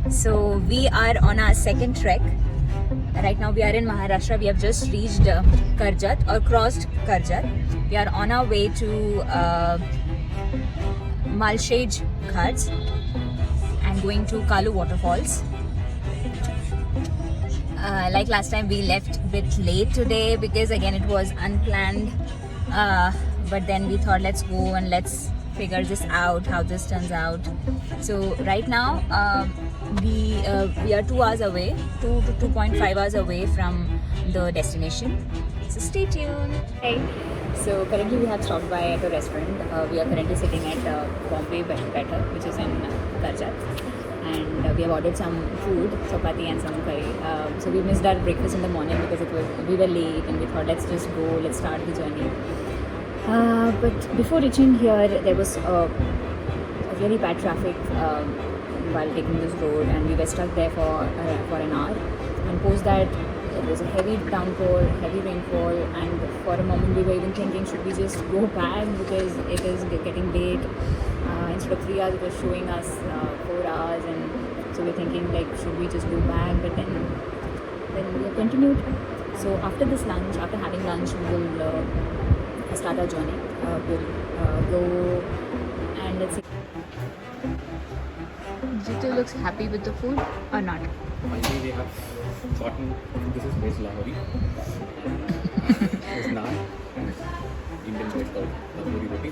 So we are on our second trek. Right now we are in Maharashtra. We have just reached Karjat or crossed Karjat. We are on our way to Malshej Ghats and going to Kalu waterfalls. Like last time, we left a bit late today because again it was unplanned. But then we thought let's go and let's figure this out, how this turns out. So right now we are 2 hours away, 2 to 2.5 hours away from the destination. So stay tuned. Hey. So currently we have stopped by at a restaurant. We are currently sitting at Bombay Better, which is in Karjat. And we have ordered some food, chapati and some curry. So we missed our breakfast in the morning because we were late and we thought let's just go, let's start the journey. But before reaching here, there was a really bad traffic while taking this road, and we were stuck there for an hour. And post that, it was a heavy downpour, heavy rainfall, and for a moment we were even thinking, should we just go back because it is getting late. Instead of 3 hours, it was showing us 4 hours, and so we're thinking like, should we just go back? But then we have continued. So after this lunch, after having lunch, we will start our journey. We'll go and let's see. Jitu looks happy with the food or not? Finally, we have gotten. This is veg lahori. This is naan. Indian bread called tandoori roti.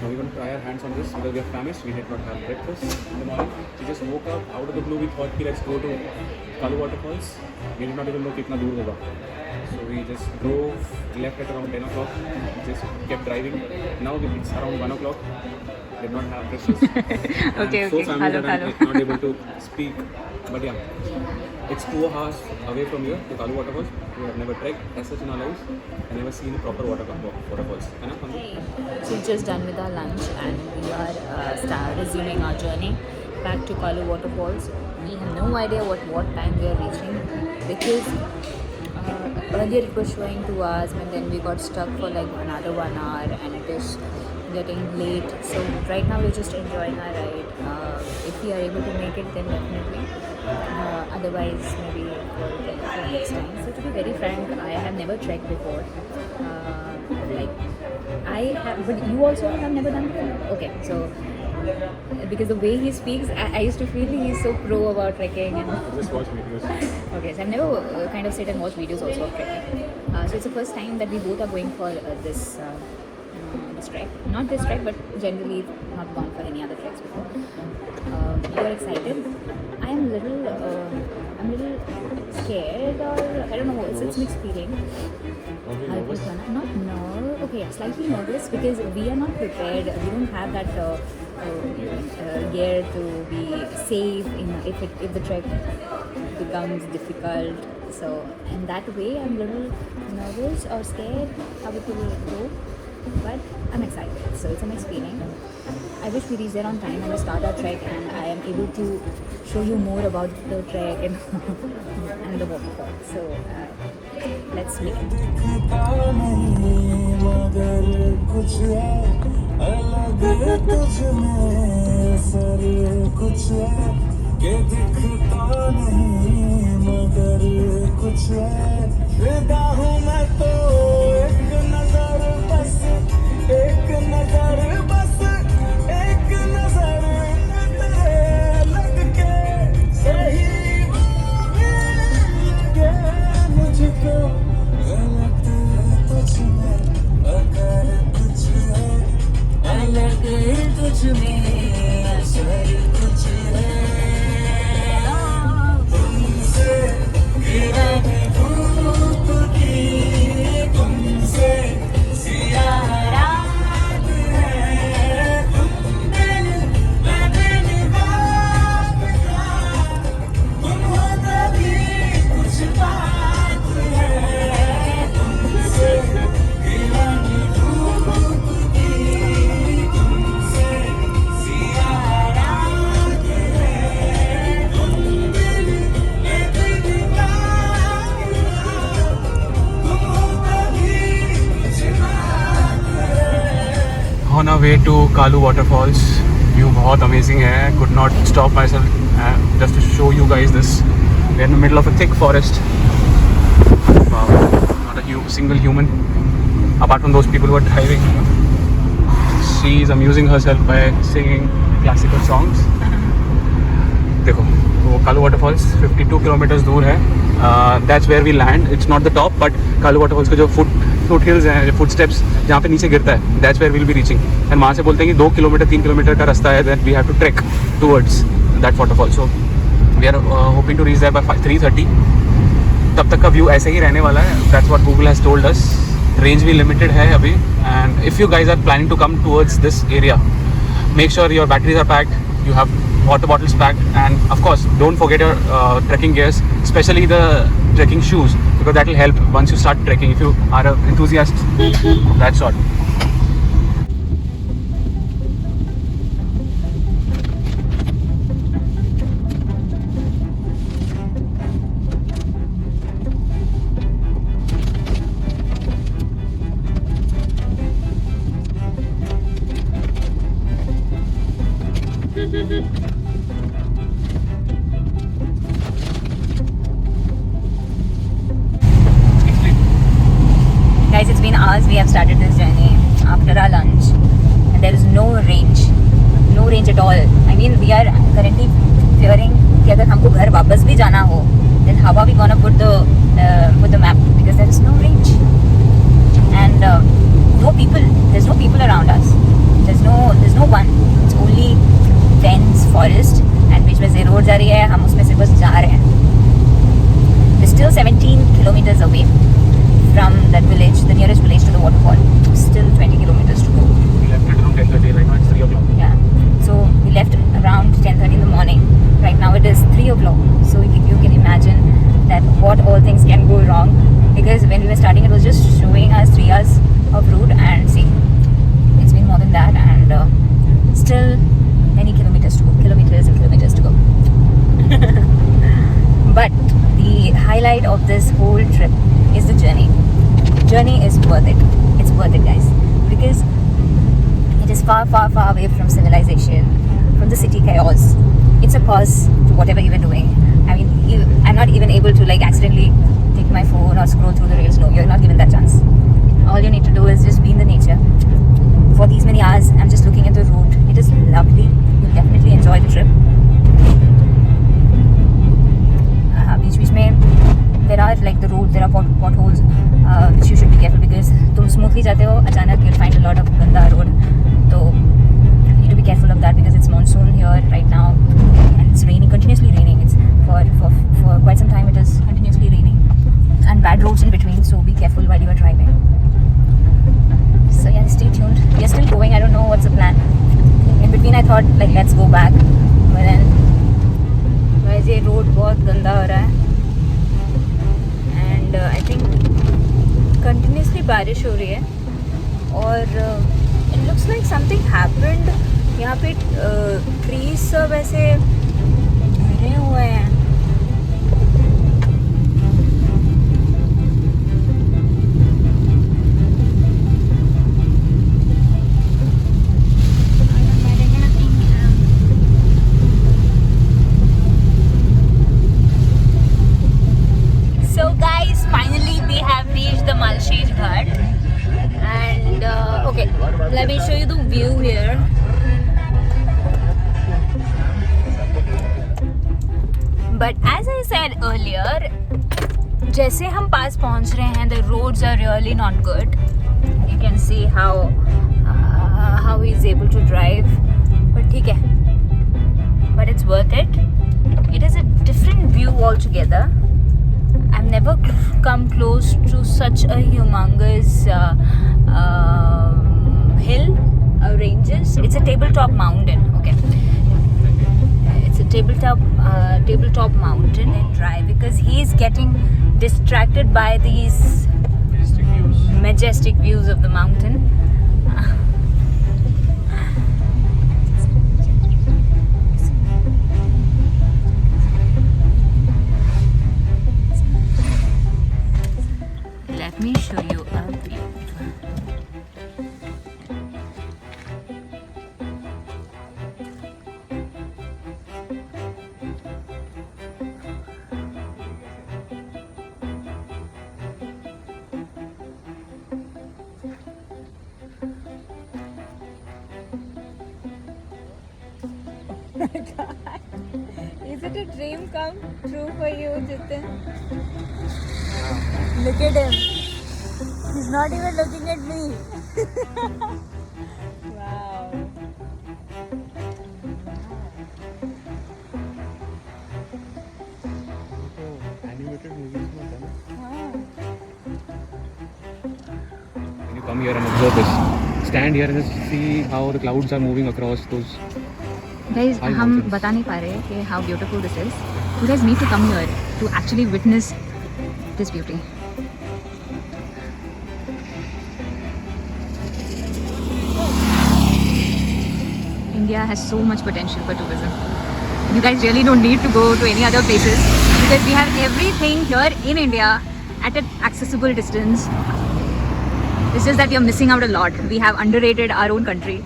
Now we're going to try our hands on this because we are famished. We did not have breakfast in the morning. We just woke up out of the blue. We thought, let's go to Kalu waterfalls. We did not even know kitna dur hoga. So we just drove, left at around 10 o'clock. Just kept driving. Now it's around 1 o'clock. Did not have breakfast. Okay. So family Hello. that I'm not able to speak. But yeah, it's 2 hours away from here to Kalu waterfalls. We have never trekked as such in our lives and never seen proper waterfalls. So we've just done with our lunch and we are resuming our journey back to Kalu waterfalls. We have no idea what time we are reaching because earlier it was showing 2 hours, but then we got stuck for like another 1 hour and it is getting late. So right now we're just enjoying our ride. If we are able to make it, then definitely. Otherwise, maybe for next time. So to be very frank, I have never trekked before. But you also have never done it? Okay, so because the way he speaks, I used to feel he's so pro about trekking and Just watch videos. okay, so I've never kind of sit and watch videos also of trekking. So it's the first time that we both are going for this trek. Not this trek, but generally not gone for any other treks before. You're excited. I'm a little scared, or I don't know. It's mixed feeling. Not nervous. Okay, yeah, slightly nervous because we are not prepared. We don't have that gear to be safe if the trek becomes difficult. So in that way, I'm a little nervous or scared how it will go. But I'm excited. So it's a mixed feeling. I wish we reach there on time and we start our trek and I am able to show you more about the trek and, and the waterfall. So let's meet. On our way to Kalu waterfalls. View बहुत amazing है. Could not stop myself just to show you guys this. We're in the middle of a thick forest. Wow, not a single human apart from those people who are driving. She is amusing herself by singing classical songs. देखो वो Kalu waterfalls 52 kilometres दूर है. That's where we land. It's not the top but Kalu waterfalls के जो foot hills हैं, जो foot steps जहाँ पे नीचे गिरता है, that's where will be reaching. And वहाँ से बोलते हैं कि 2 किलोमीटर 3 किलोमीटर का रास्ता है. That we have to trek towards that waterfall. So we are hoping to reach that by 3:30. तब तक का व्यू ऐसे ही रहने वाला है. That's what Google has told us. Range भी लिमिटेड है अभी. And if you guys are planning to come towards this area, make sure your batteries are packed, you have water bottles packed, and of course don't forget your trekking gears, especially the trekking shoes, because that will help once you start trekking if you are an enthusiast. That's all. Guys, it's been hours. We have started this journey after our lunch, and there is no range at all. I mean, we are currently fearing कि अगर हमको घर वापस भी जाना हो, then how are we gonna put the map, because there is no range and no people. There's no people around us. There's no one. It's only dense forest and बीच में से रोड जा रही है. हम उसमें से बस जा रहे हैं. We're still 17 kilometers away from that village, the nearest village to the waterfall. Still 20 kilometers to go. We left it around 10:30. Right now it's 3 o'clock. Yeah. So we left around 10:30 in the morning. Right now it is 3 o'clock. So you can imagine that what all things can go wrong. Because when we were starting, it was just showing us 3 hours of route, and see, it's been more than that, and still many kilometers to go. Kilometers and kilometers to go. But the highlight of this whole trip is the journey. Journey is worth it. It's worth it, guys, because it is far, far, far away from civilization, from the city chaos. It's a pause to whatever you were doing. I mean, I'm not even able to like accidentally take my phone or scroll through the reels. No, you're not given that chance. All you need to do is just be in the nature. For these many hours, I'm just looking at the route. It is lovely. You'll definitely enjoy the trip. बीच में there are like the road, there are potholes which you should be careful, because तुम smoothly जाते हो, अचानक you'll find a lot of गंदा road. तो you need to be careful of that, because it's monsoon here right now and it's raining, continuously raining. It's for quite some time it is continuously raining, and bad roads in between, so be careful while you are driving. So yeah, stay tuned. We are still going. I don't know what's the plan. In between I thought like let's go back, but then वैसे road बहुत गंदा हो रहा है, and I think continuously बारिश हो रही है, और it looks like something happened. यहाँ पे ट्रीज सब ऐसे गिरे हुए हैं. Let me show you the view here. But as I said earlier, जैसे हम पास पहुंच रहे हैं, the roads are really not good. You can see how he is able to drive. But ठीक है. But it's worth it. It is a different view altogether. I've never come close to such a humongous hill, ranges. It's a tabletop mountain. Okay, it's a tabletop mountain. And dry because he's getting distracted by these majestic views of the mountain. Let me show you a view. my god. Is it a dream come true for you, Jitin? Look at him. He's not even looking at me. Wow. Animated movies में होता है ना. हाँ. When you come here and observe this, stand here and just see how the clouds are moving across those. Guys, High हम mountains. बता नहीं पा रहे कि how beautiful this is. You guys need to come here to actually witness this beauty. India has so much potential for tourism. You guys really don't need to go to any other places because we have everything here in India at an accessible distance. It's just that we are missing out a lot. We have underrated our own country.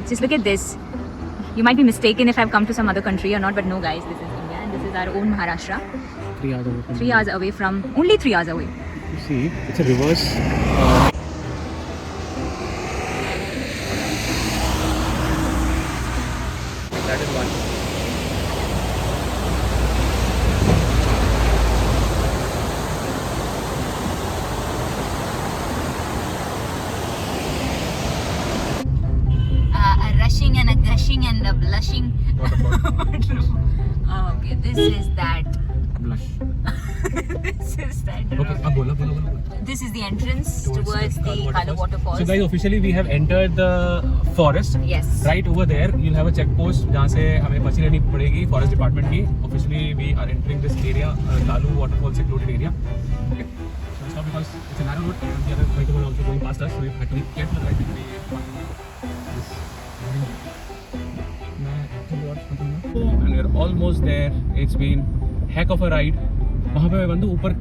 Just look at this. You might be mistaken if I've come to some other country or not, but no guys, this is India and this is our own Maharashtra. 3 hours away from 3 hours away from, only 3 hours away. You see, it's a reverse. That is one. A rushing and a gushing and a blushing. Waterfall. Oh, okay, this is that. Blush. This is that. Okay, अब बोलो. This is the entrance towards the Kalu waterfalls. So guys, officially we have entered the forest. Yes. Right over there, you'll have a checkpost जहाँ से हमें बची रहनी पड़ेगी forest department की. Officially we are entering this area, Kalu waterfall secluded area. Okay. So let's stop because it's a narrow road and the other vehicle was also going past us, so we had to be careful right when we this. And we're almost there. It's been heck of a ride. वहाँ पे बंदू ऊपर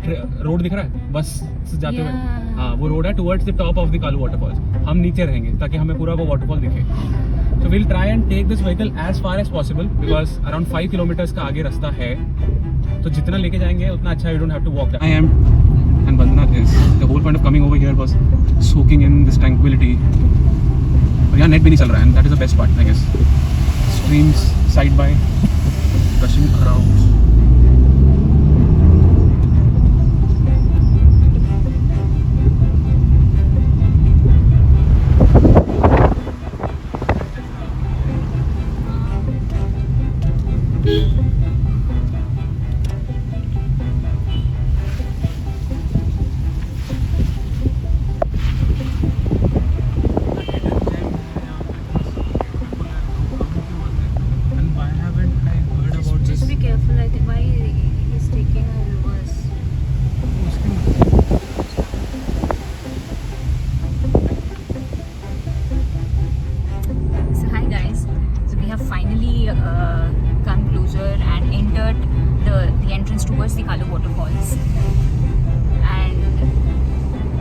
road दिख रहा है बस से जाते हुए. Yeah. हाँ वो रोड है towards the top of the Kalu waterfalls. हम नीचे रहेंगे ताकि हमें पूरा वो वाटरफॉल दिखे. So we'll try and take this vehicle as far as possible because around 5 kilometers का आगे रास्ता है. तो जितना लेके जाएंगे उतना अच्छा. You don't have to walk that. I am and Bandana is. The whole point of coming over here was soaking in this tranquility. और यहाँ नेट भी नहीं चल रहा है and that is the best part I guess. Streams side by rushing around. Just be careful. I think why he's taking a reverse. So hi guys. So we have finally come closer and entered the entrance towards the Kalu waterfalls. And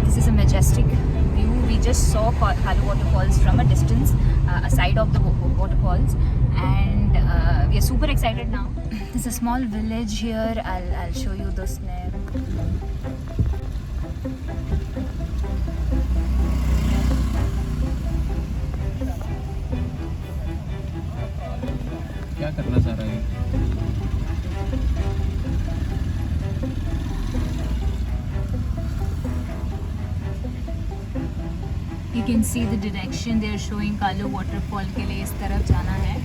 this is a majestic view. We just saw Kalu waterfalls from a distance, aside of the waterfalls, and we are super excited now. There's a small village here. I'll show you the snare. क्या करना चाह रहा है? You can see the direction they are showing. Kalu waterfall के लिए इस तरफ जाना है.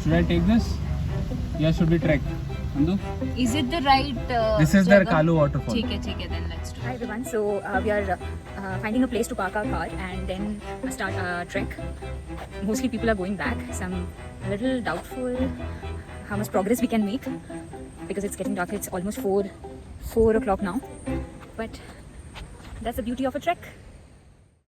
Should I take this? Yeah, should we trek? Andu? Is it the right? This is the जगह? Kalu waterfall. ठीक है, then let's try. Hi everyone. So we are finding a place to park our car and then start a trek. Mostly people are going back. Some little doubtful how much progress we can make because it's getting dark. It's almost 4 o'clock now. But that's the beauty of a trek.